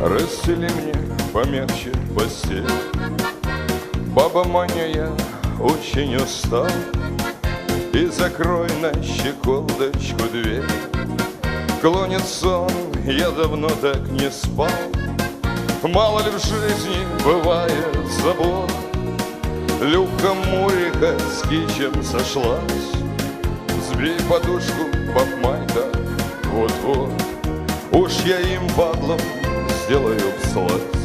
Расстели мне помягче постель. Баба Маня, я очень устал, и закрой на щеколдочку дверь. Клонит сон, я давно так не спал. Мало ли в жизни бывает забот. Любка Мурика с кичем сошлась. Сбей подушку, баб Майка, вот-вот. Уж я им, падлам, сделаю всласть.